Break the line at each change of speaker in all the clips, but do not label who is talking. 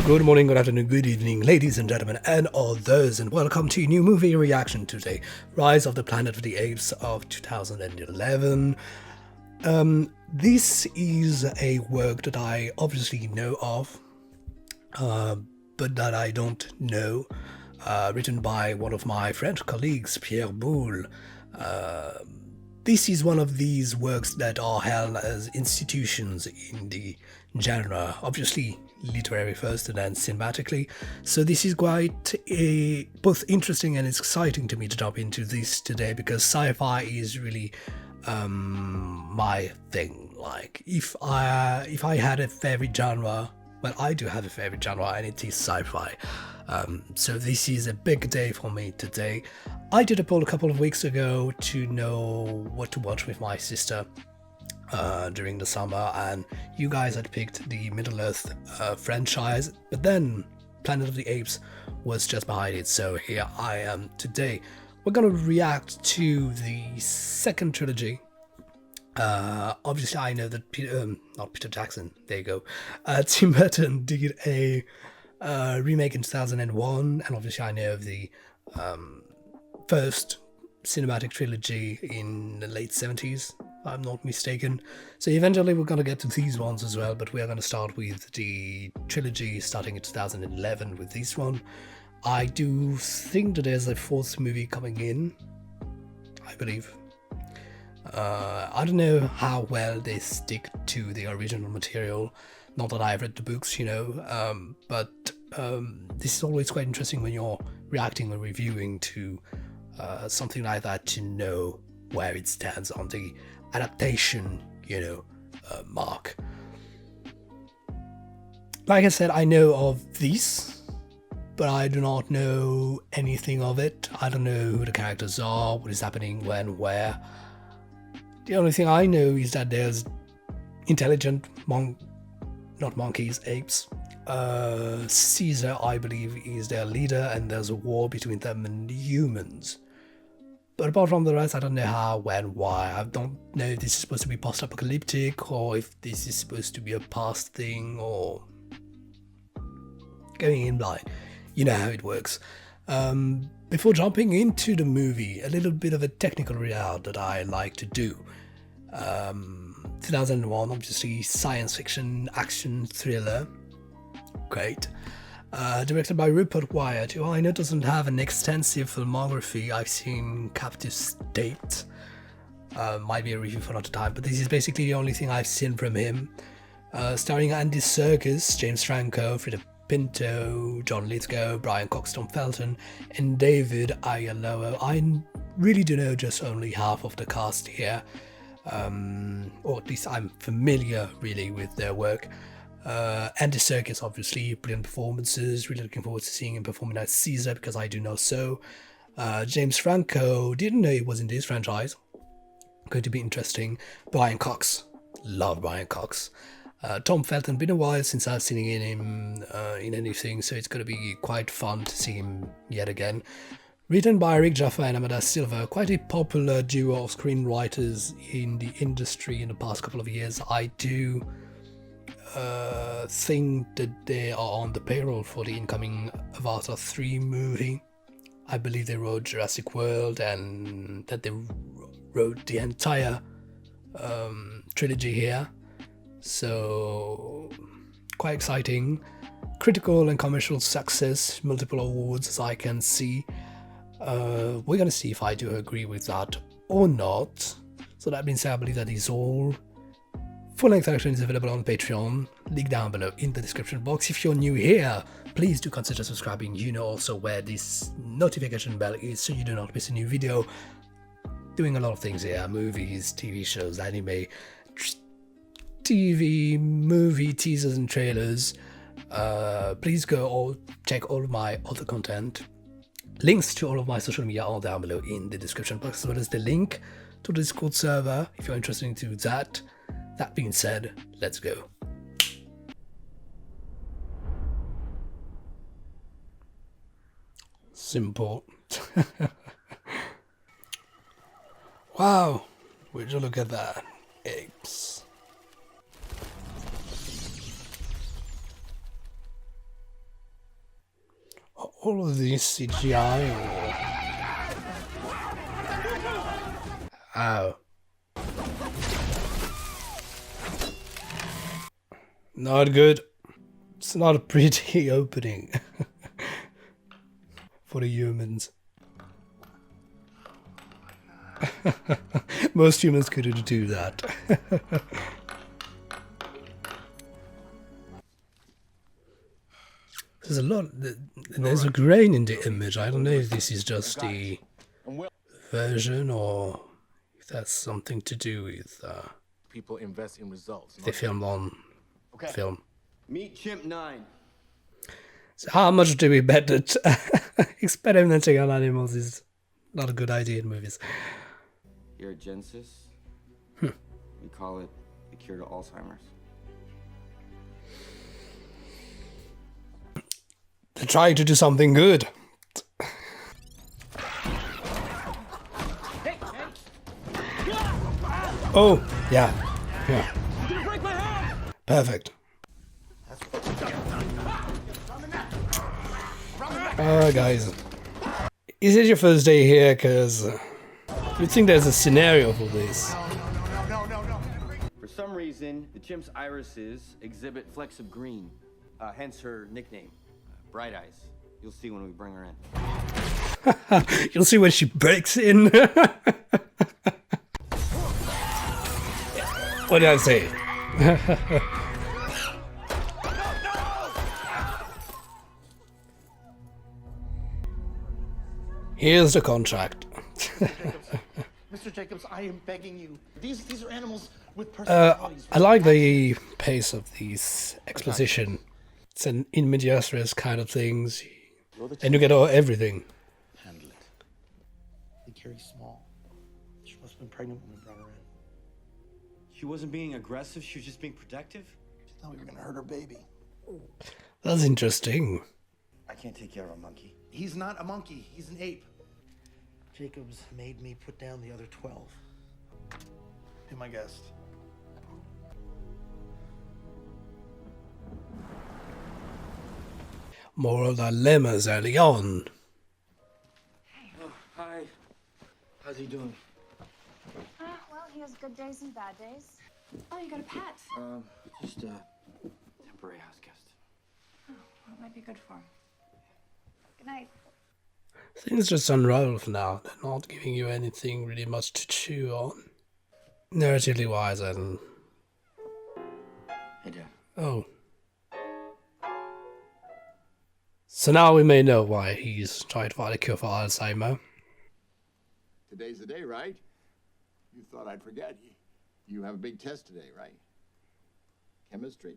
Good morning, good afternoon, good evening, ladies and gentlemen, and all those, and welcome to a new movie reaction today, Rise of the Planet of the Apes of 2011. This is a work that I obviously know of, but that I don't know, written by one of my French colleagues, Pierre Boulle. This is one of these works that are held as institutions in the genre, obviously literary first and then cinematically. So this is quite both interesting and exciting to me to jump into this today, because sci-fi is really my thing. Like if I had a favorite genre, well, I do have a favorite genre, and it is sci-fi. So this is a big day for me today. I did a poll a couple of weeks ago to know what to watch with my sister during the summer, and you guys had picked the Middle-earth franchise, but then Planet of the Apes was just behind it, so here I am today. We're gonna react to the second trilogy. Obviously I know that not Peter Jackson, there you go, Tim Burton did a remake in 2001, and obviously I know of the first cinematic trilogy in the late 70s, if I'm not mistaken. So eventually we're going to get to these ones as well, but we are going to start with the trilogy starting in 2011 with this one. I do think that there's a fourth movie coming in, I believe. I don't know how well they stick to the original material, not that I've read the books, you know, but this is always quite interesting when you're reacting or reviewing to something like that, to know where it stands on the adaptation, you know, mark. Like I said, I know of this, but I do not know anything of it. I don't know who the characters are, what is happening, when, where. The only thing I know is that there's intelligent not monkeys, apes. Caesar, I believe, is their leader, and there's a war between them and the humans. But apart from the rest, I don't know how, when, why. I don't know if this is supposed to be post-apocalyptic, or if this is supposed to be a past thing, or going in blind. You know how it works. Before jumping into the movie, a little bit of a technical readout that I like to do. 2001, obviously, science fiction, action, thriller. Great. Directed by Rupert Wyatt, who I know doesn't have an extensive filmography. I've seen Captive State. Might be a review for another time, but this is basically the only thing I've seen from him. Starring Andy Serkis, James Franco, Frida Pinto, John Lithgow, Brian Cox, Tom Felton, and David Oyelowo. I really do know just only half of the cast here, or at least I'm familiar really with their work. Andy Serkis, obviously, brilliant performances. Really looking forward to seeing him performing as Caesar, because I do know so. James Franco, didn't know he was in this franchise. Going to be interesting. Brian Cox, love Brian Cox. Tom Felton, been a while since I've seen him in anything, so it's going to be quite fun to see him yet again. Written by Rick Jaffa and Amanda Silver, quite a popular duo of screenwriters in the industry in the past couple of years. I do think that they are on the payroll for the incoming Avatar 3 movie. I believe they wrote Jurassic World, and that they wrote the entire trilogy here. So quite exciting. Critical and commercial success, multiple awards as I can see. We're gonna see if I do agree with that or not. So that being said, I believe that is all. Full-length action is available on Patreon, link down below in the description box. If you're new here, please do consider subscribing. You know also where this notification bell is, so you do not miss a new video. Doing a lot of things here, movies, TV shows, anime, TV, movie teasers and trailers. Please go check all of my other content. Links to all of my social media are down below in the description box, as well as the link to the Discord server if you're interested in that. That being said, let's go. Simple. Wow, would you look at that? Apes. all of these CGI or... Oh. Not good. It's not a pretty opening for the humans. Most humans couldn't do that. There's a lot. There's a grain in the image. I don't know if this is just the version or if that's something to do with
people invest in results.
the film on film.
Meet Chimp 9.
So how much do we bet that experimenting on animals is not a good idea in movies?
Here at Genesis, we call it the cure to Alzheimer's.
They're trying to do something good. Oh, yeah. Perfect. Guys. Is it your first day here? Because you'd think there's a scenario for this.
For some reason, the chimp's irises exhibit flecks of green, hence her nickname, Bright Eyes. You'll see when we bring her in.
You'll see when she breaks in. What did I say? Here's the contract.
Mr. Jacobs, I am begging you. These are animals with personalities.
I like the pace of these exposition. It's an in medias res kind of things, and you get everything.
Handle it. They carry small. She must have been pregnant when we brought her in.
She wasn't being aggressive, she was just being protective?
She thought we were gonna hurt her baby.
That's interesting.
I can't take care of a monkey.
He's not a monkey, he's an ape. Jacobs made me put down the other 12. Be my guest.
Moral dilemmas early on.
Oh, hi. How's he doing?
Well, he has good days and bad days. Oh, you got a pet?
Just a temporary house guest.
Oh, well, it might be good for him. Good night.
Things just unravel for now. They're not giving you anything really much to chew on. Narratively wise, and...
Hey, Dad.
Oh. So now we may know why he's trying to find a cure for Alzheimer.
Today's the day, right? You thought I'd forget. You have a big test today, right? Chemistry.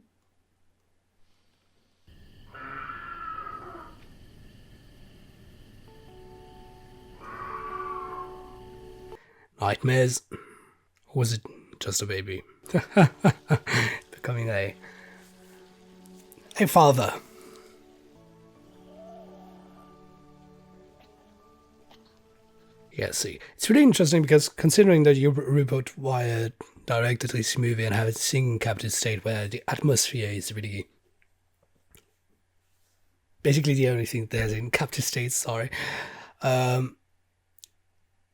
Nightmares? Or was it just a baby? Becoming a father. Yeah, see. It's really interesting because considering that Rupert Wyatt directed this movie and have it seen in Captive State where the atmosphere is really basically the only thing there's in Captive State, sorry.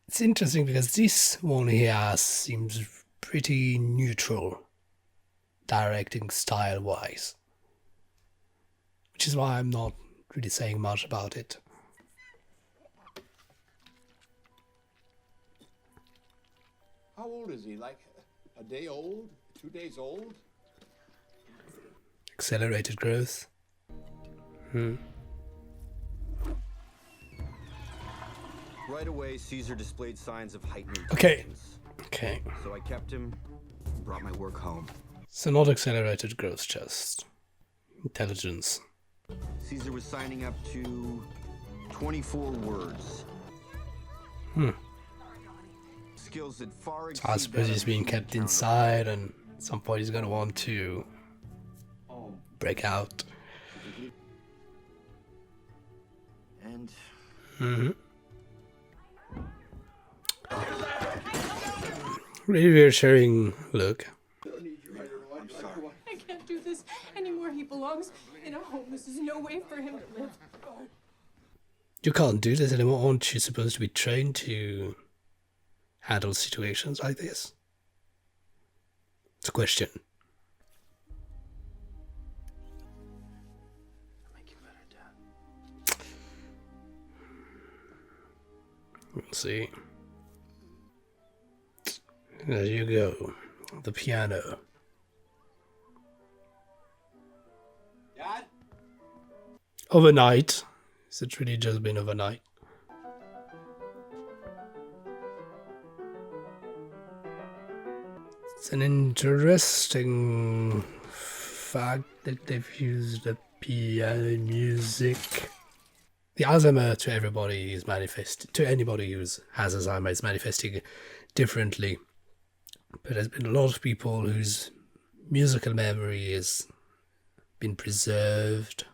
It's interesting because this one here seems pretty neutral, directing style-wise. Which is why I'm not really saying much about it.
How old is he? Like a day old? 2 days old?
Accelerated growth.
Right away, Caesar displayed signs of heightened
Okay.
intelligence.
Okay.
So I kept him, brought my work home.
So not accelerated growth, just intelligence.
Caesar was signing up to 24 words. Skills that far exceed
I suppose
that
he's
of
being
human
kept
counterpart.
inside and at some point he's going to want to break out.
And
Really reassuring look.
I can't do this anymore. He belongs in a home. This is no way for him to live.
You can't do this anymore. Aren't you supposed to be trained to handle situations like this? It's a question.
Make you better, Dad.
We'll see. There you go. The piano.
Dad?
Overnight. Has it really just been overnight? It's an interesting fact that they've used the piano music. The Alzheimer to everybody is to anybody who has Alzheimer is manifesting differently. But there's been a lot of people whose musical memory has been preserved.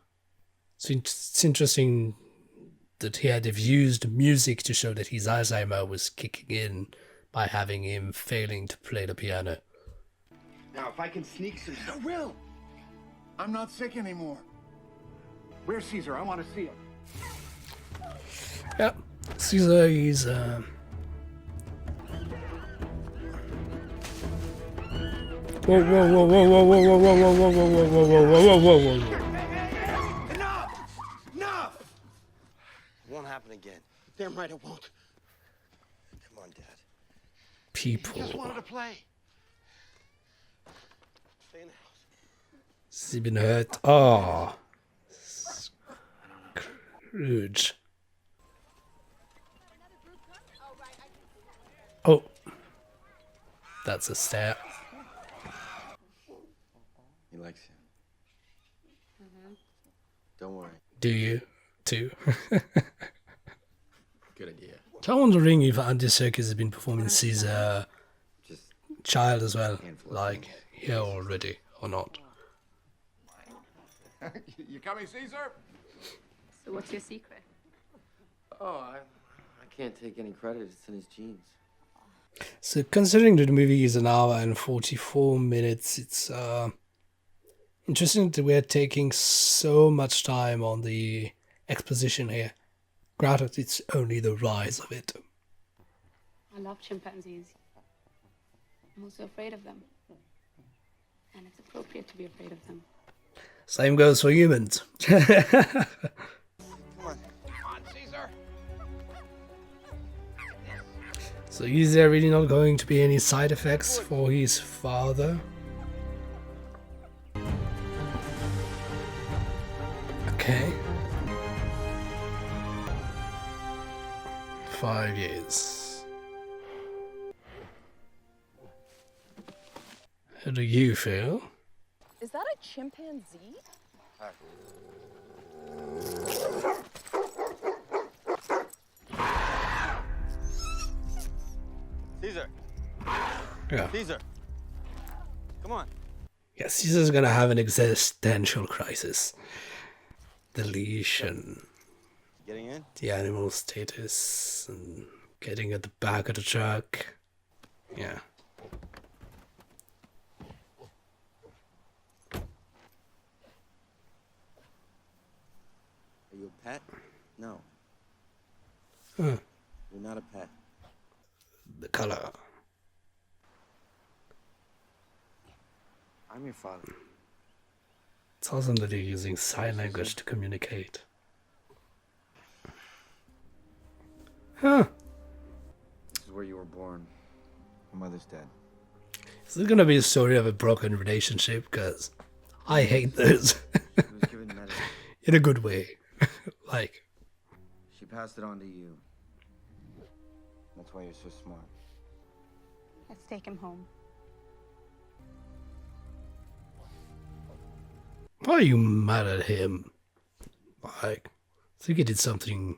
So it's interesting that they've used music to show that his Alzheimer was kicking in by having him failing to play the piano.
Now, if I can sneak some... I will! I'm not sick anymore. Where's Caesar? I want to see him.
Yeah, Caesar is... Whoa, whoa, whoa, whoa, whoa, whoa, whoa, whoa, whoa, whoa, whoa, whoa, whoa, whoa, whoa, whoa.
Enough! Enough!
It won't happen again.
Damn right it won't.
Come on, Dad.
People.
Just wanted to play.
Stay in the house.
Has he been hurt? Oh. Scrooge. Oh. That's a step.
He likes you. Don't worry.
Do you? Too?
Good idea.
So I'm wondering if Andy Serkis has been performing Caesar
Just
child as well,
handful of
like
things.
here already, or not.
You coming, Caesar?
So what's your secret?
Oh, I can't take any credit. It's in his genes.
So considering that the movie is an hour and 44 minutes, it's interesting that we're taking so much time on the exposition here. Granted, it's only the rise of it.
I love chimpanzees. I'm also afraid of them. And it's appropriate to be afraid of them.
Same goes for humans.
Come on, Caesar.
So is there really not going to be any side effects for his father? Okay. 5 years. How do you feel?
Is that a chimpanzee?
Caesar.
Yeah.
Caesar. Come on.
Yeah, Caesar's gonna have an existential crisis. The leash and
Getting in?
the animal status and getting at the back of the truck. Yeah.
Are you a pet? No.
Huh.
You're not a pet.
The color.
I'm your father.
It's awesome that you're using sign language to communicate. Huh.
This is where you were born. Your mother's dead.
Is this gonna be a story of a broken relationship? Because I hate those.
She was given medicine.
In a good way. Like,
She passed it on to you. That's why you're so smart.
Let's take him home.
why are you mad at him? Like, I think he did something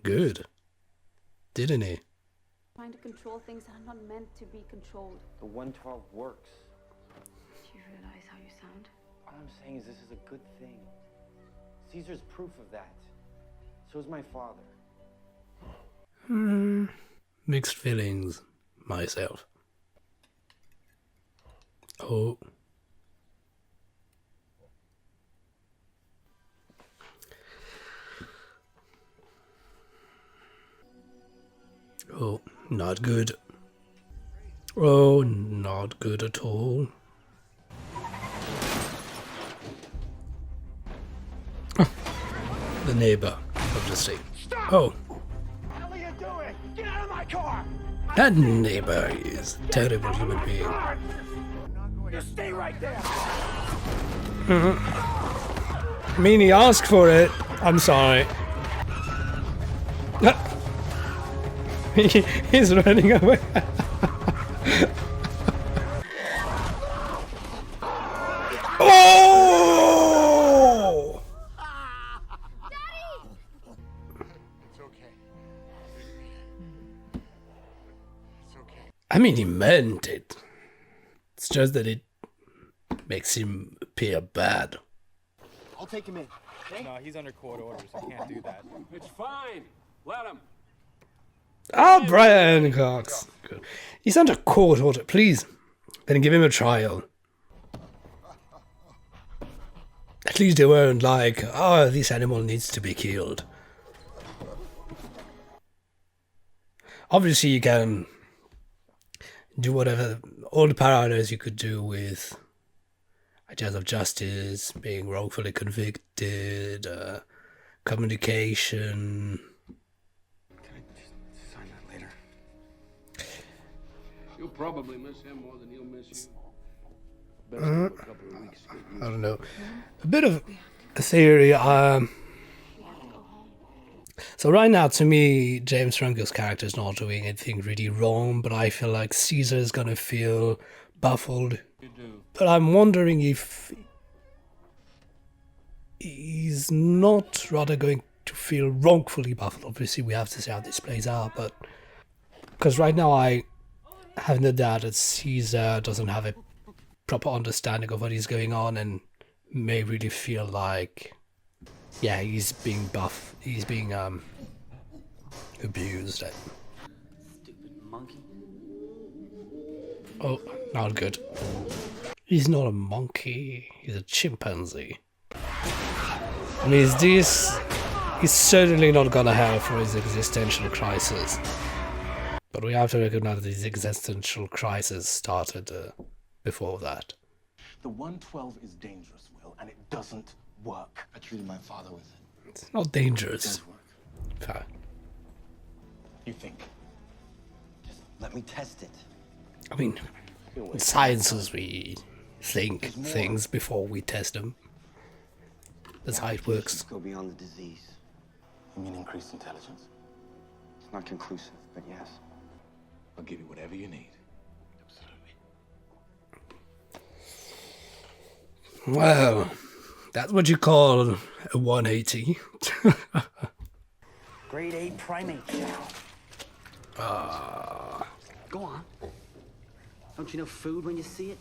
good. Didn't he?
Trying to control things that are not meant to be controlled.
The 112 works.
Do you realize how you sound?
All I'm saying is this is a good thing. Caesar's proof of that. So is my father.
Mixed feelings myself. Oh. Not good. Oh, not good at all. The neighbor, obviously. Oh.
What are you doing? Get out of my car!
That neighbor is a terrible human being.
You stay right there!
I mean, he asked for it. I'm sorry. He's running away. Oh!
It's okay. It's okay.
I mean, he meant it. It's just that it makes him appear bad.
I'll take him in.
No, he's under court orders. I can't do that.
It's fine. Let him.
Ah, Brian Cox. Good. He's under court order. Please, then give him a trial. At least they weren't like, oh, this animal needs to be killed. Obviously, you can do whatever, all the parameters you could do with ideas of justice, being wrongfully convicted, communication.
Sign that later.
You'll probably miss him more than he'll miss you. Best give him a couple of weeks to get used
I don't know. A bit of a theory. So right now, to me, James Franco's character is not doing anything really wrong, but I feel like Caesar is gonna feel baffled. But I'm wondering if he's not rather going to feel wrongfully baffled. Obviously, we have to see how this plays out, but because right now I have no doubt that Caesar doesn't have a proper understanding of what is going on and may really feel like, yeah, he's being abused.
Stupid monkey.
Oh, not good. He's not a monkey, he's a chimpanzee. I mean, he's certainly not gonna help for his existential crisis. But we have to recognize that his existential crisis started before that.
The 112 is dangerous, Will, and it doesn't work.
I treated my father with it.
It's not dangerous.
It does work.
Fair.
You think?
Just let me test it.
I mean, in sciences we think things before we test them. That's how it works.
Go beyond the disease.
You mean increased intelligence?
It's not conclusive, but yes.
I'll give you whatever you need. Absolutely.
Well, that's what you call a 180.
Grade 8 primate chow. Go on. Don't you know food when you see it?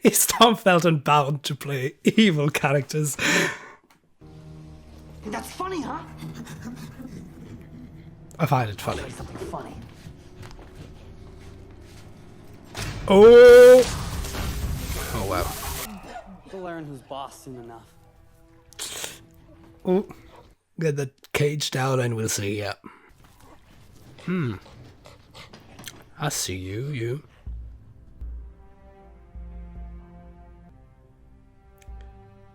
Is Tom Felton bound to play evil characters?
That's funny, huh?
I find it funny.
Something funny.
Oh! Oh wow.
We'll learn who's boss soon enough.
Oh, get the cage down and we'll see, yeah. I see you.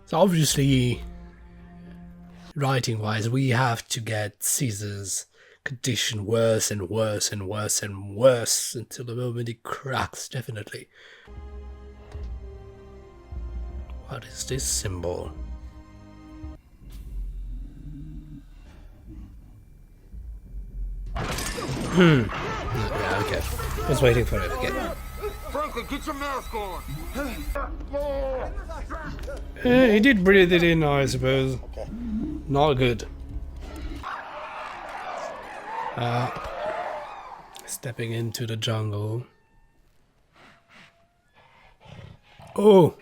So obviously, writing-wise, we have to get Caesar's condition worse and worse and worse and worse until the moment he cracks, definitely. What is this symbol? Yeah, okay. I was waiting for it again.
Frankie, get your mask on!
He did breathe it in, I suppose. Not good. Stepping into the jungle. Oh!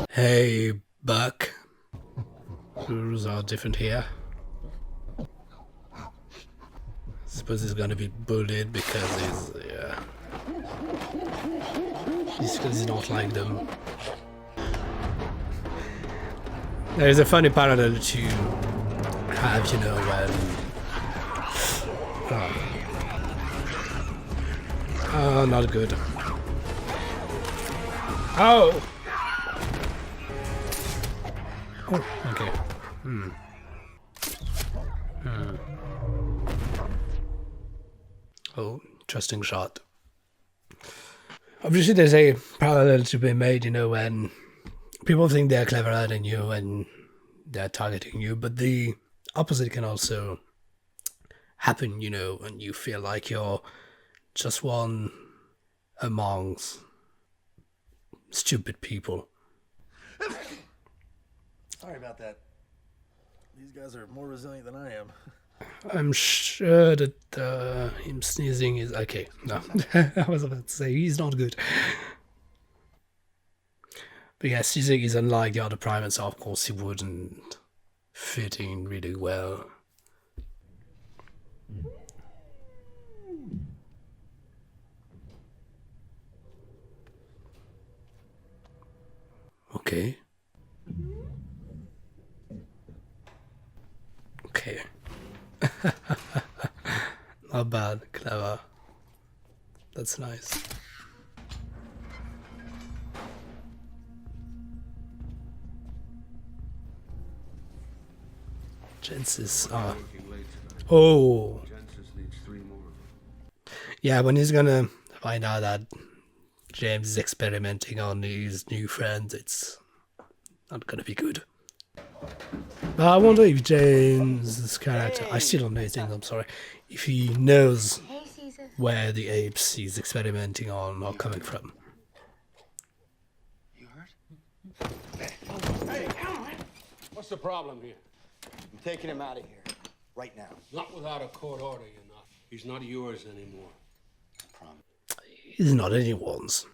Hey, Buck. Rules are different here. Suppose he's gonna be bullied because he's not like them. There is a funny parallel to have, you know, when... Oh, not good. Oh! Oh, okay. Oh, interesting shot. Obviously, there's a parallel to be made, you know, when people think they're cleverer than you and they're targeting you, but the opposite can also happen, you know, when you feel like you're just one amongst stupid people.
Sorry about that. These guys are more resilient than I am.
I'm sure that him sneezing is okay. No, I was about to say he's not good. But yeah, sneezing is unlike the other primates. Of course, he wouldn't fit in really well. Okay. Okay. Not bad, clever. That's nice. Chances are... Oh! Yeah, when he's gonna find out that James is experimenting on his new friend, it's not gonna be good. But I wonder if James' character, I still don't know his name, I'm sorry, if he knows where the apes he's experimenting on are coming from.
You hurt? Hey, what's the problem here?
I'm taking him out of here. Right now.
Not without a court order, you're not. He's not yours anymore. I promise.
He's not anyone's.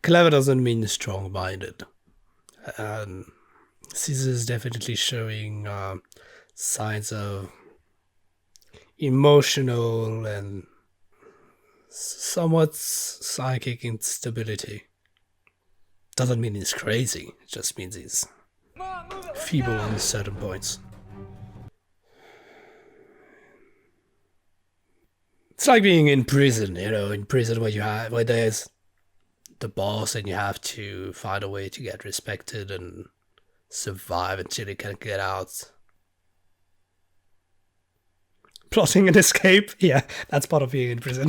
Clever doesn't mean strong-minded. Caesar's definitely showing signs of emotional and somewhat psychic instability. Doesn't mean he's crazy, it just means he's feeble on certain points. It's like being in prison, you know, in prison where there's the boss and you have to find a way to get respected and survive until you can get out. Plotting an escape? Yeah, that's part of being in prison.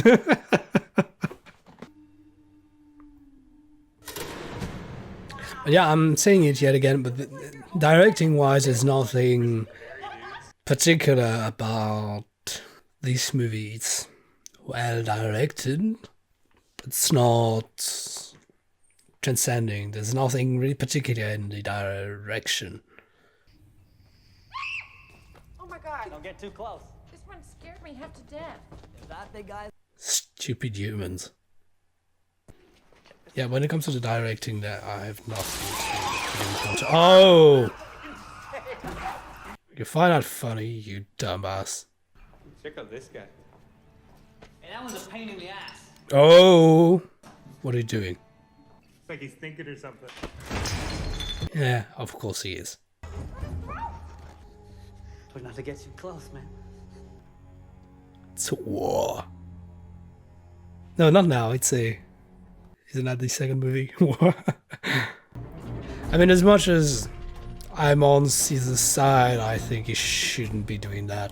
Yeah, I'm saying it yet again, but directing-wise, there's nothing particular about this movie. It's well directed. It's not transcending. There's nothing really particular in the direction.
Oh my god.
Don't get too close.
This one scared me half to death.
Is that the guy?
Stupid humans. Yeah, when it comes to the directing, that I have nothing to... Oh! You find that funny, you dumbass.
Check out this guy.
Hey, that one's a pain in the ass.
Oh! What are you doing?
It's like he's thinking or something.
Yeah, of course he is.
Try not to get too close, man.
It's a war. No, not now. Isn't that the second movie? War. I mean, as much as I'm on Caesar's side, I think he shouldn't be doing that.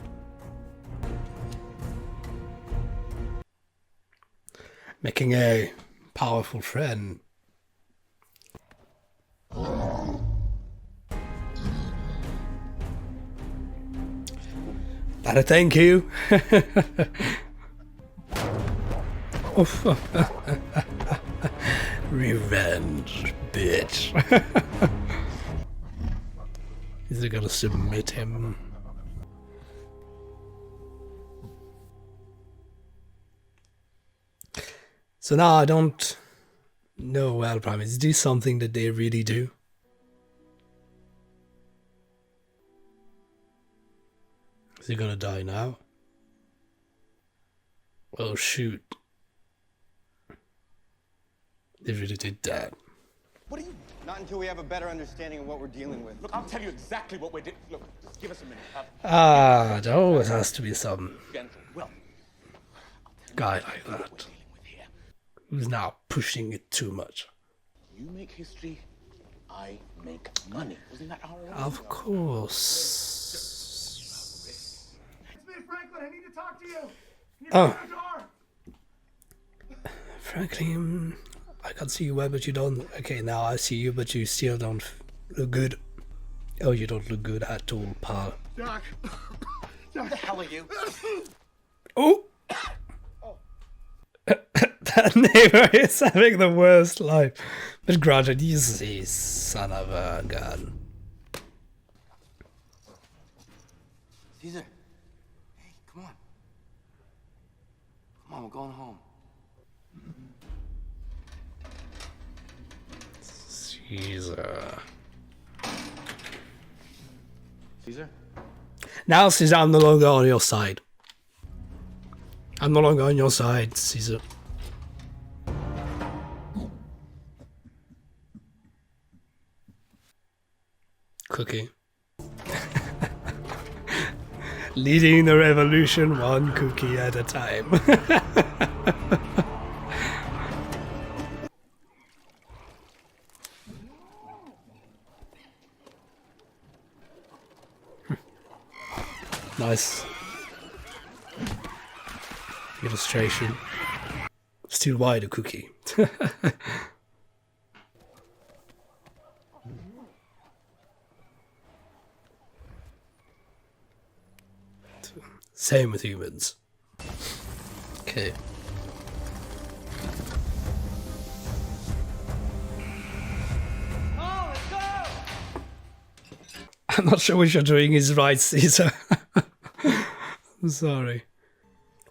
Making a powerful friend. That a thank you. Revenge, bitch. Is it gonna submit him? So now I don't know, well, Primates, is this something that they really do? Is he gonna die now? Oh shoot. They really did that.
What are you? Not until we have a better understanding of what we're dealing with.
Look, I'll tell you exactly what we're doing. Look, just give us a minute.
Ah, there always has to be some
Gentle. Well,
guy like that who's now pushing it too much.
you make history, I make money. Isn't that how it works?
Of course.
It's me, Franklin. I need to talk to you. Can you
Oh.
open the door?
Franklin, I can see you well, but you don't. Okay, now I see you, but you still don't look good. Oh, you don't look good at all, pal.
Doc.
Who the hell are you?
Oh! That neighbor is having the worst life. But granted, he's a son of a gun.
Caesar. Hey, come on. Come on, we're going home.
Caesar.
Caesar?
Now, Caesar, I'm no longer on your side. I'm no longer on your side, Caesar. Cookie. Leading the revolution one cookie at a time. Nice illustration. Still wider cookie. Same with humans. Okay.
Oh, let's go!
I'm not sure what you're doing is right, Caesar. I'm sorry.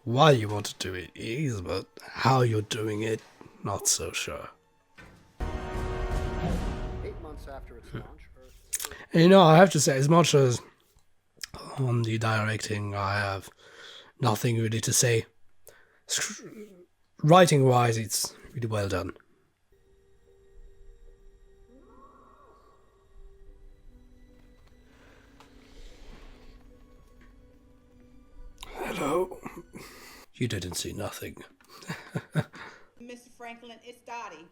Why you want to do it is, but how you're doing it, not so sure.
8 months after its launch,
And you know, I have to say, as much as on the directing, I have nothing really to say. Writing-wise, it's really well done. Hello. You didn't see nothing.
Mr. Franklin, it's Dottie.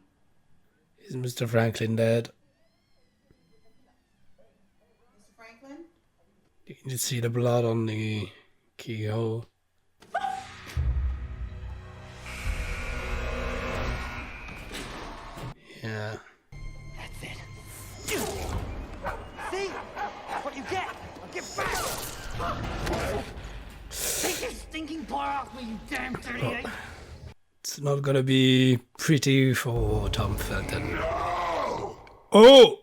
Is Mr. Franklin dead?
Mr. Franklin?
You can see the blood on the keyhole. Yeah.
That's it. See? That's what you get. Now get back. Take your stinking paw off me, you damn 38.
It's not gonna be pretty for Tom Felton. Oh!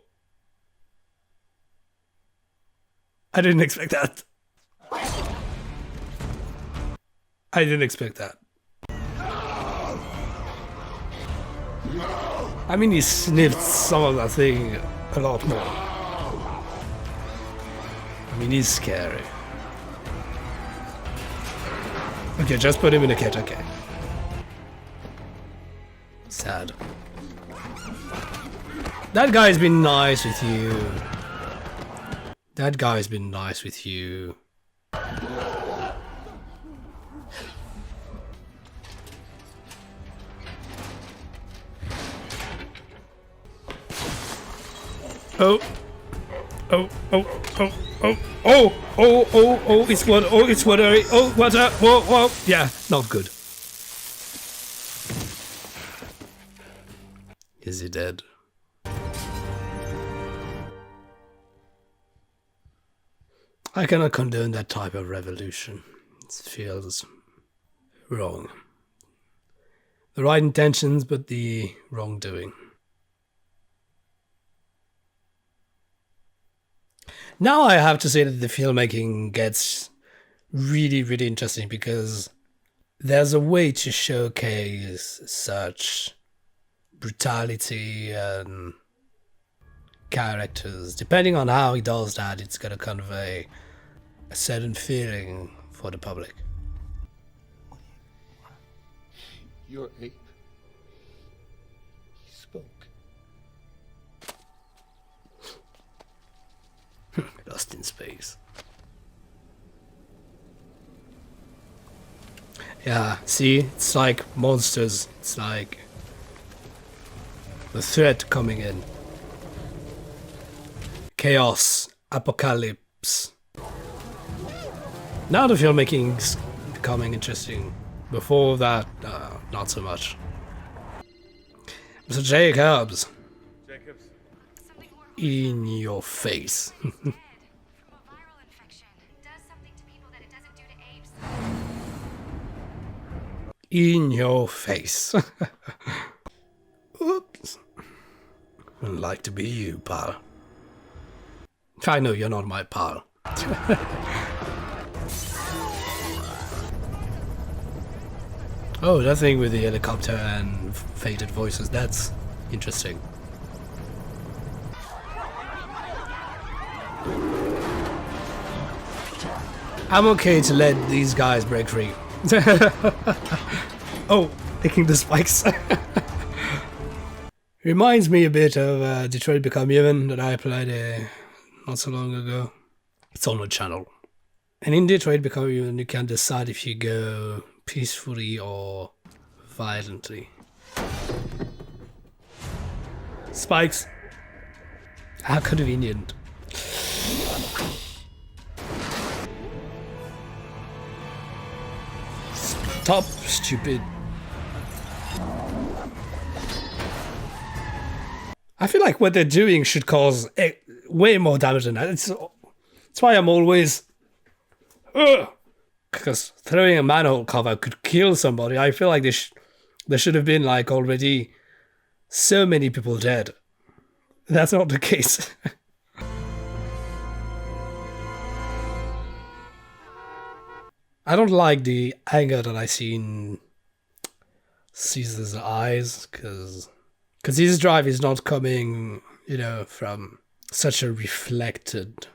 I didn't expect that. I didn't expect that. I mean, he sniffed some of that thing a lot more. I mean, he's scary. Okay, just put him in a cage, okay. Sad. That guy's been nice with you. That guy's been nice with you. Oh. Oh, oh, oh, oh, oh, oh, oh, oh, it's water, oh, it's watery, oh, water, whoa, whoa. Yeah, not good. Is he dead? I cannot condone that type of revolution. It feels wrong. The right intentions, but the wrongdoing. Now I have to say that the filmmaking gets really, really interesting because there's a way to showcase such brutality and characters. Depending on how he does that, it's going to convey a certain feeling for the public.
Your ape. He's
spoke. Lost in space. Yeah, see, it's like monsters. It's like the threat coming in. Chaos, apocalypse. Now the filmmaking's becoming interesting. Before that, not so much. Mr. Jacobs.
Jacobs.
In your face. In your face. Oops. I'd like to be you, pal. I know you're not my pal. Oh, that thing with the helicopter and faded voices, that's interesting. I'm okay to let these guys break free. Oh, picking the spikes. Reminds me a bit of Detroit Become Human that I played not so long ago. It's on the channel. And in Detroit Become Human, you can decide if you go peacefully or violently. Spikes. How convenient. Stop, stupid. I feel like what they're doing should cause way more damage than that. That's why I'm always... Because throwing a manhole cover could kill somebody. I feel like there should have been like already so many people dead. That's not the case. I don't like the anger that I see in Caesar's eyes, because his drive is not coming, you know, from such a reflected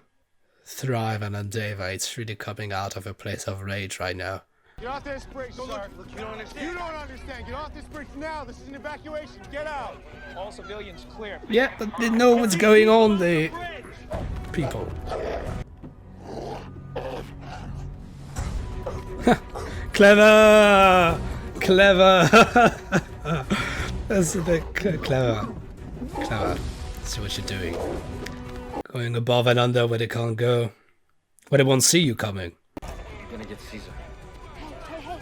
thrive and endeavor. It's really coming out of a place of rage right now.
Get off this bridge, sir. Look, you don't understand. You don't understand. Get off this bridge now. This is an evacuation. Get out. All civilians clear.
Yeah, but they know what's going on, the people. Clever! Clever! That's a bit clever. Clever. See what you're doing. Going above and under where they can't go. Where they won't see you coming.
You're gonna get Caesar.
Hey, hey, hey.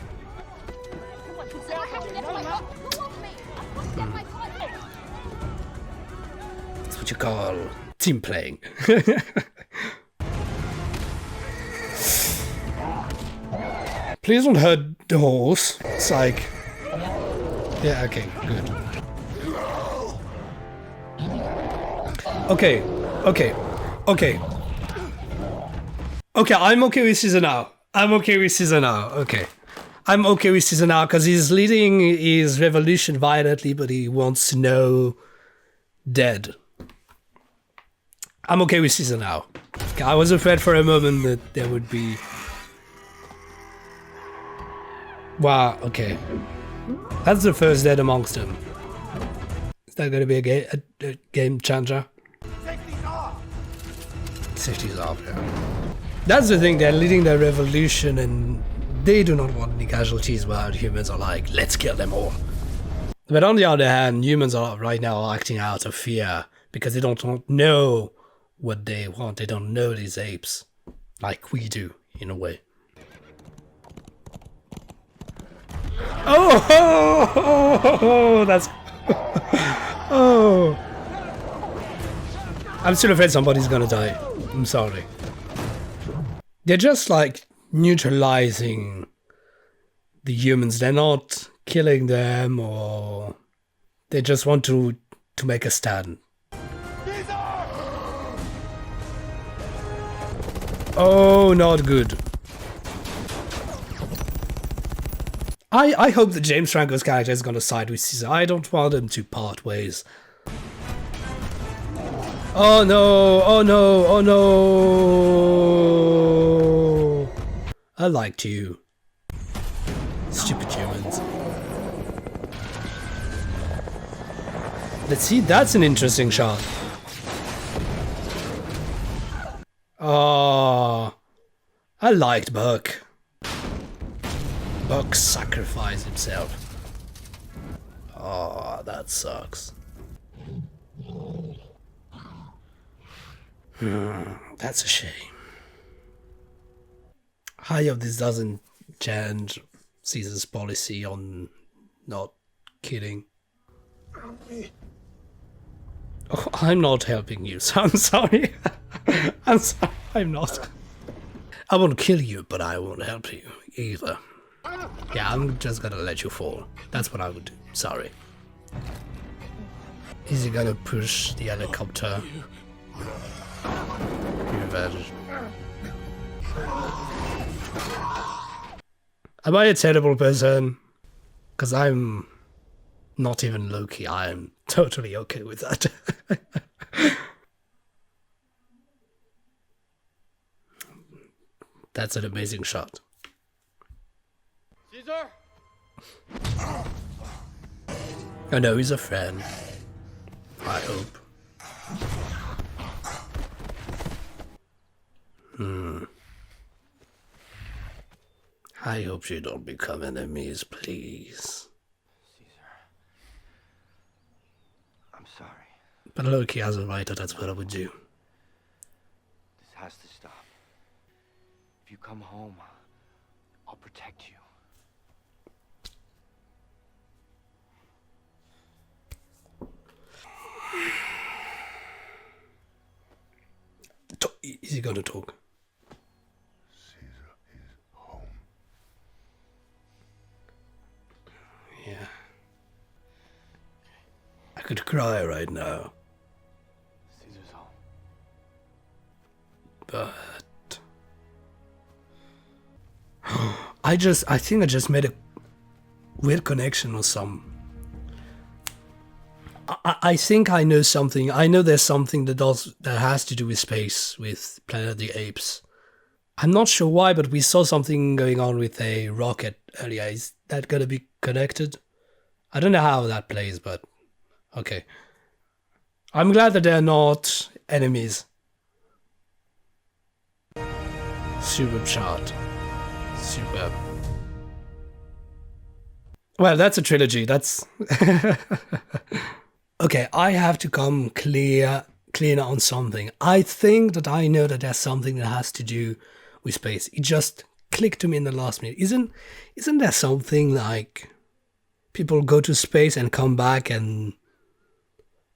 What's happening? Come off me. Get my car.
That's what you call team playing. Please don't hurt the horse. It's like... Yeah, okay, good. Okay, okay, okay. Okay, I'm okay with Caesar now. I'm okay with Caesar now, okay. I'm okay with Caesar now because he's leading his revolution violently, but he wants no dead. I'm okay with Caesar now. Okay, I was afraid for a moment that there would be... Wow, okay. That's the first dead amongst them. Is that going to be a game changer?
Safety's off.
Safety's off, yeah. That's the thing, they're leading their revolution and they do not want any casualties, while humans are like, let's kill them all. But on the other hand, humans are right now acting out of fear because they don't know what they want. They don't know these apes like we do, in a way. Oh, that's... Oh. I'm still afraid somebody's gonna die. I'm sorry. They're just like neutralizing the humans. They're not killing them, or they just want to make a stand. Oh, not good. I hope that James Franco's character is going to side with Caesar. I don't want him to part ways. Oh no, oh no, oh no. I liked you. Stupid humans. Let's see, that's an interesting shot. Oh, I liked Buck. Buck sacrificed himself. Oh, that sucks. That's a shame. I hope this doesn't change Caesar's policy on not killing. Oh, I'm not helping you, so I'm sorry. I'm sorry, I'm not. I won't kill you, but I won't help you either. Yeah, I'm just gonna let you fall. That's what I would do. Sorry. Is he gonna push the helicopter? Revenge. Am I a terrible person? Because I'm not even Loki. I am totally okay with that. That's an amazing shot.
Caesar?
Oh no, he's a friend. I hope. I hope you don't become enemies, please.
Caesar. I'm sorry.
But Loki has a right, that's what I would do.
This has to stop. If you come home, I'll protect you.
Is he gonna talk?
Caesar is home.
Yeah. I could cry right now.
Caesar's home.
But I think I just made a weird connection with some. I think I know something. I know there's something that has to do with space, with Planet of the Apes. I'm not sure why, but we saw something going on with a rocket earlier. Is that gonna be connected? I don't know how that plays, but okay. I'm glad that they're not enemies. Superb shot. Superb. Well, that's a trilogy. That's... Okay, I have to come clear on something. I think that I know that there's something that has to do with space. It just clicked to me in the last minute. Isn't there something like people go to space and come back and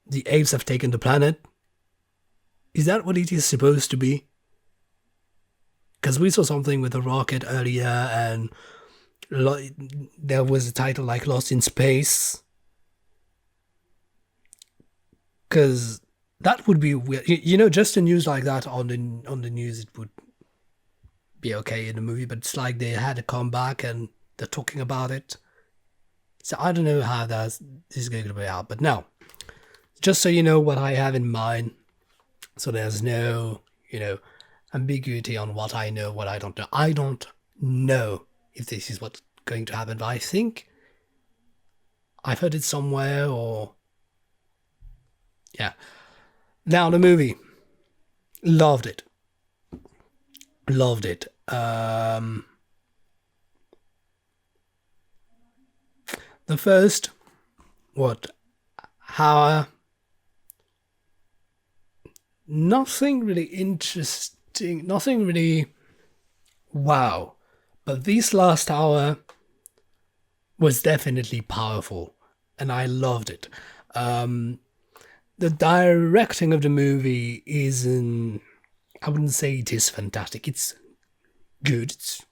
the apes have taken the planet? Is that what it is supposed to be? Because we saw something with a rocket earlier and there was a title like Lost in Space. Because that would be weird. You know, just a news like that on the news, it would be okay in the movie. But it's like they had a comeback and they're talking about it. So I don't know how this is going to play out. But now, just so you know what I have in mind, so there's no, ambiguity on what I know, what I don't know. I don't know if this is what's going to happen, but I think I've heard it somewhere or... Yeah. Now the movie. Loved it. Loved it. The first, hour? Nothing really interesting. Nothing really wow. But this last hour was definitely powerful. And I loved it. The directing of the movie I wouldn't say it is fantastic. It's good. It's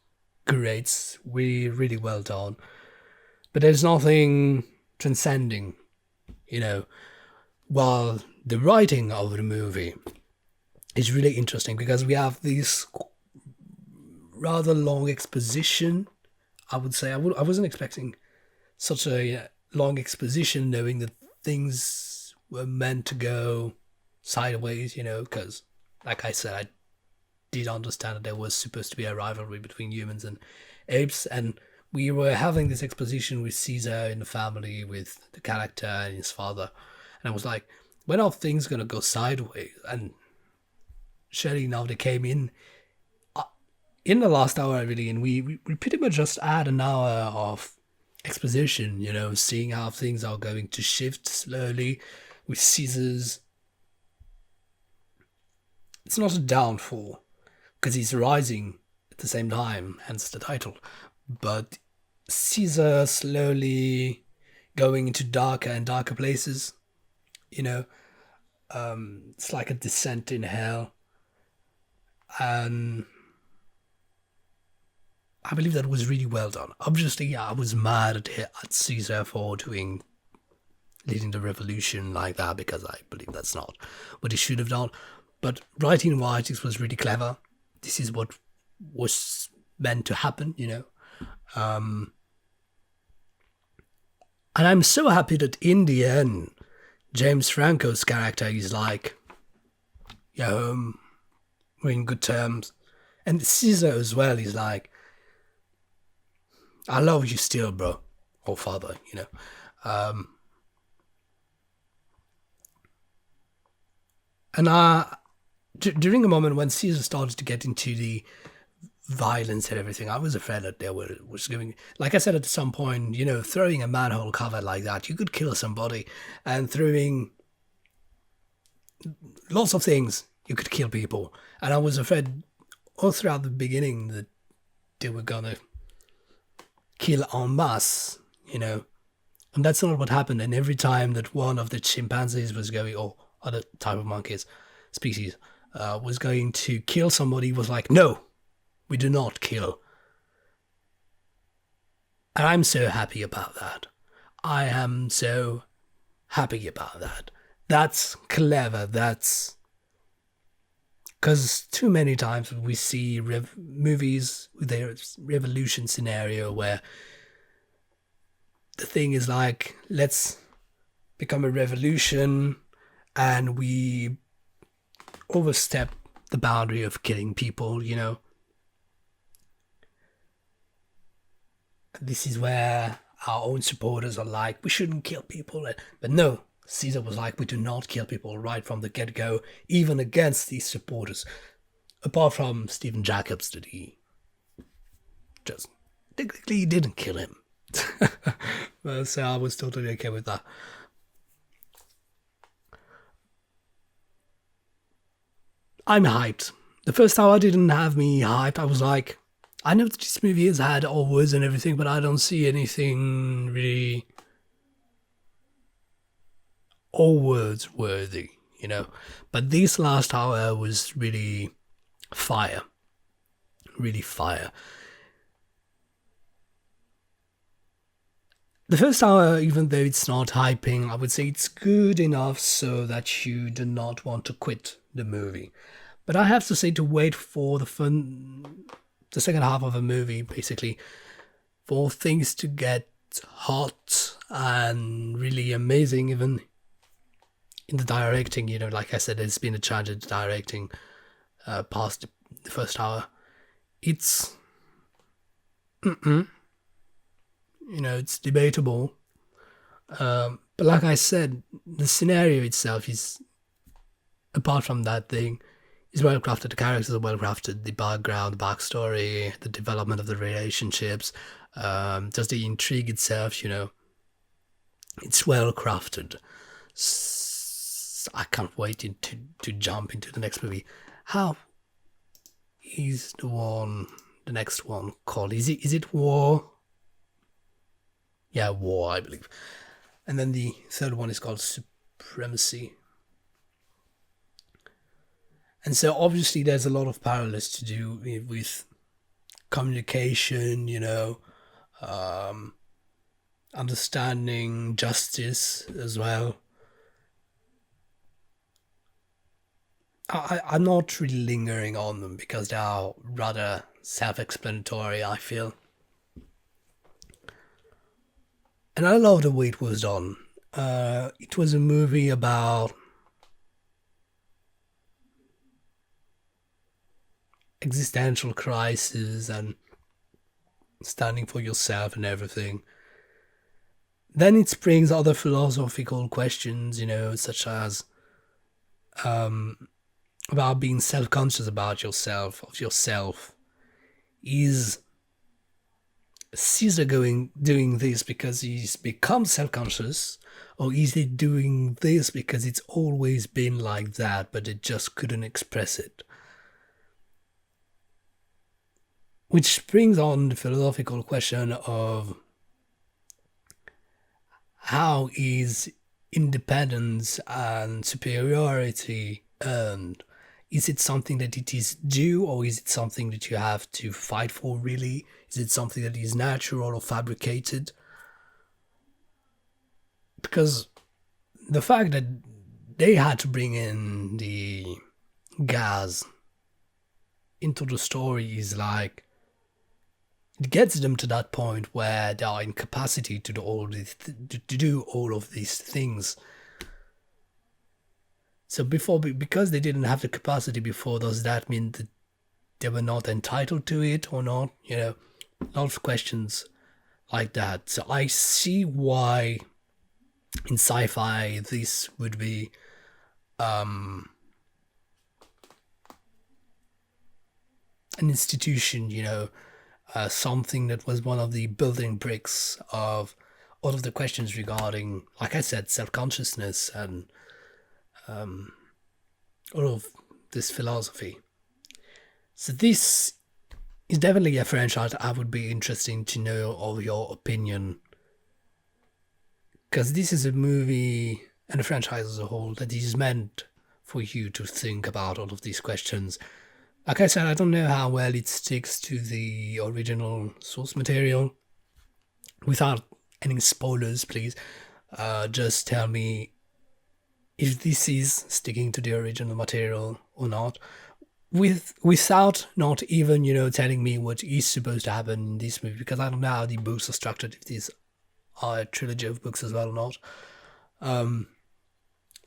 great. It's really, really well done. But there's nothing transcending, while the writing of the movie is really interesting because we have this rather long exposition, I would say. I wasn't expecting such a long exposition knowing that things were meant to go sideways, because, like I said, I did understand that there was supposed to be a rivalry between humans and apes, and we were having this exposition with Caesar in the family, with the character and his father, And I was like, when are things gonna go sideways? And surely now they came in the last hour, really, and we pretty much just add an hour of exposition, you know, seeing how things are going to shift slowly with Caesar's. It's not a downfall, because he's rising at the same time, hence the title, but Caesar slowly going into darker and darker places, you know. It's like a descent in hell, and I believe that was really well done. Obviously, I was mad at Caesar for leading the revolution like that, because I believe that's not what he should have done. But writing wise, this was really clever. This is what was meant to happen, you know. And I'm so happy that in the end, James Franco's character is like, yeah, we're in good terms. And Caesar as well is like, I love you still, bro. Or father, you know. And during a moment when Caesar started to get into the violence and everything, I was afraid that there was going, like I said at some point, you know, throwing a manhole cover like that, you could kill somebody, and throwing lots of things, you could kill people. And I was afraid all throughout the beginning that they were gonna kill en masse, you know. And that's not what happened. And every time that one of the chimpanzees was going, or other type of monkeys, species, was going to kill somebody, was like, no, we do not kill. And I'm so happy about that. I am so happy about that. That's clever. That's because too many times we see movies with their revolution scenario where the thing is like, let's become a revolution, and we overstep the boundary of killing people, you know. This is where our own supporters are like, we shouldn't kill people. But no, Caesar was like, we do not kill people right from the get-go, even against these supporters. Apart from Stephen Jacobs, that he just technically didn't kill him. So I was totally okay with that. I'm hyped. The first hour didn't have me hyped. I was like, I know that this movie has had all words and everything, but I don't see anything really all words worthy, you know. But this last hour was really fire. Really fire. The first hour, even though it's not hyping, I would say it's good enough so that you do not want to quit the movie. But I have to say, to wait for the second half of a movie, basically, for things to get hot and really amazing, even in the directing, you know, like I said, there's been a change in directing past the first hour. It's you know, it's debatable. But like I said, the scenario itself is, apart from that thing, is well crafted. The characters are well crafted. The background, the backstory, the development of the relationships, just the intrigue itself, you know, it's well crafted. I can't wait to jump into the next movie. How is the next one called? Is it War? Yeah, War, I believe. And then the third one is called Supremacy. And so obviously there's a lot of parallels to do with communication, you know, understanding justice as well. I'm not really lingering on them because they are rather self-explanatory, I feel. And I love the way it was done. It was a movie about existential crisis and standing for yourself and everything. then it brings other philosophical questions, such as about being self-conscious about yourself, of yourself. Is Caesar doing this because he's become self-conscious, or is he doing this because it's always been like that, but it just couldn't express it? Which brings on the philosophical question of how is independence and superiority earned? Is it something that it is due, or is it something that you have to fight for, really? Is it something that is natural or fabricated? Because the fact that they had to bring in the gas into the story is like, it gets them to that point where they are in capacity to do all of these things. So because they didn't have the capacity before, does that mean that they were not entitled to it or not? A lot of questions like that. So I see why in sci-fi this would be an institution, something that was one of the building bricks of all of the questions regarding, like I said, self-consciousness and all of this philosophy. So this is definitely a franchise I would be interested to know of your opinion, because this is a movie and a franchise as a whole that is meant for you to think about all of these questions. Like I said, I don't know how well it sticks to the original source material. Without any spoilers, please, just tell me if this is sticking to the original material or not, without not even, telling me what is supposed to happen in this movie, because I don't know how the books are structured, if these are a trilogy of books as well or not.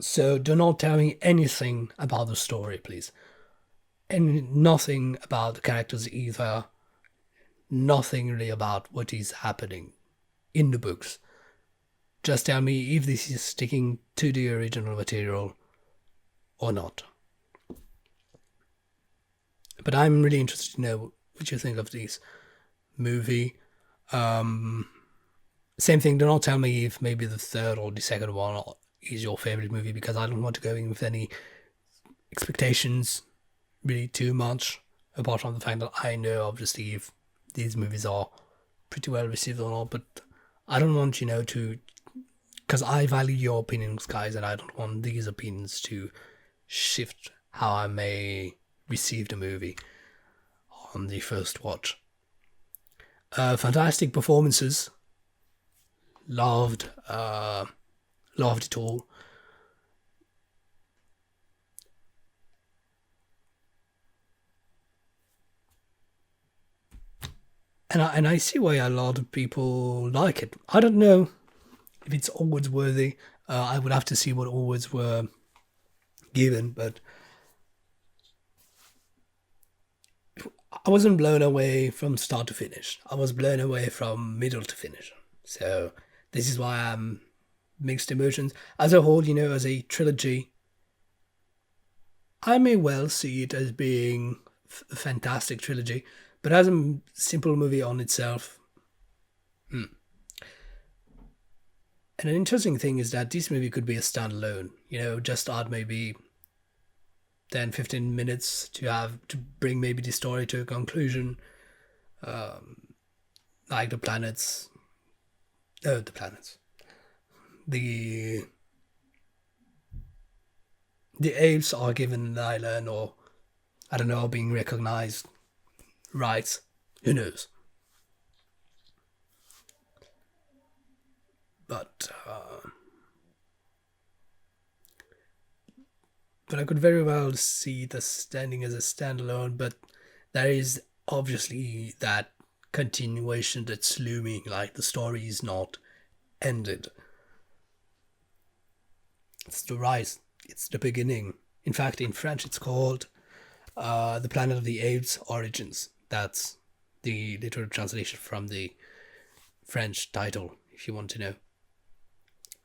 So do not tell me anything about the story, please. And nothing about the characters either. Nothing really about what is happening in the books. Just tell me if this is sticking to the original material or not. But I'm really interested to know what you think of this movie. Same thing, do not tell me if maybe the third or the second one is your favorite movie, because I don't want to go in with any expectations really too much, apart from the fact that I know obviously if these movies are pretty well received or not, but I don't want, to, because I value your opinions, guys, and I don't want these opinions to shift how I may receive the movie on the first watch. Fantastic performances. Loved it all. And I see why a lot of people like it. I don't know if it's awards worthy. I would have to see what awards were given, but I wasn't blown away from start to finish. I was blown away from middle to finish. So this is why I'm mixed emotions. As a whole, as a trilogy, I may well see it as being a fantastic trilogy, but as a simple movie on itself, And an interesting thing is that this movie could be a standalone, just add maybe 10-15 minutes to bring maybe the story to a conclusion, like the apes are given an island, or I don't know, being recognized rights, who knows. But I could very well see this standing as a standalone, but there is obviously that continuation that's looming, like the story is not ended. It's the rise, it's the beginning. In fact, in French it's called The Planet of the Apes Origins. That's the literal translation from the French title, if you want to know.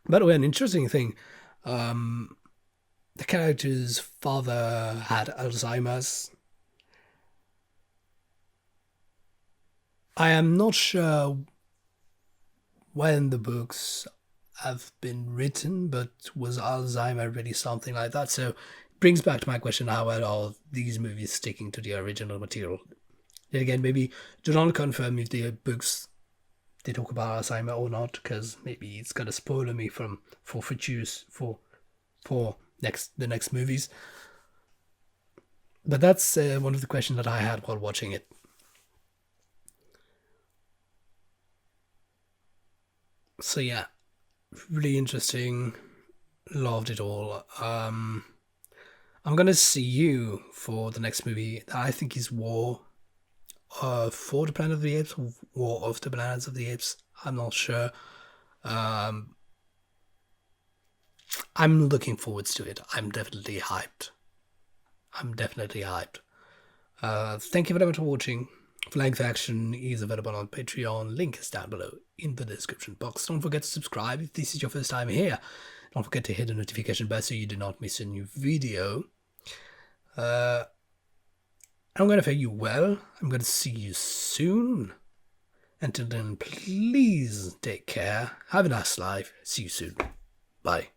By the way, an interesting thing, the character's father had Alzheimer's. I am not sure when the books have been written, but was Alzheimer really something like that? So it brings back to my question, how well are these movies sticking to the original material? Then again, maybe do not confirm if the books they talk about Alzheimer or not, because maybe it's gonna spoil me for the next movies. But that's one of the questions that I had while watching it. So yeah, really interesting. Loved it all. I'm gonna see you for the next movie. I think is War for the Planet of the Apes, or War of the Planets of the Apes. I'm not sure. I'm looking forward to it. I'm definitely hyped. Thank you very much for watching. Flank Faction is available on Patreon. Link is down below in the description box. Don't forget to subscribe if this is your first time here. Don't forget to hit the notification bell so you do not miss a new video. I'm going to fare you well. I'm going to see you soon. Until then, please take care. Have a nice life. See you soon. Bye.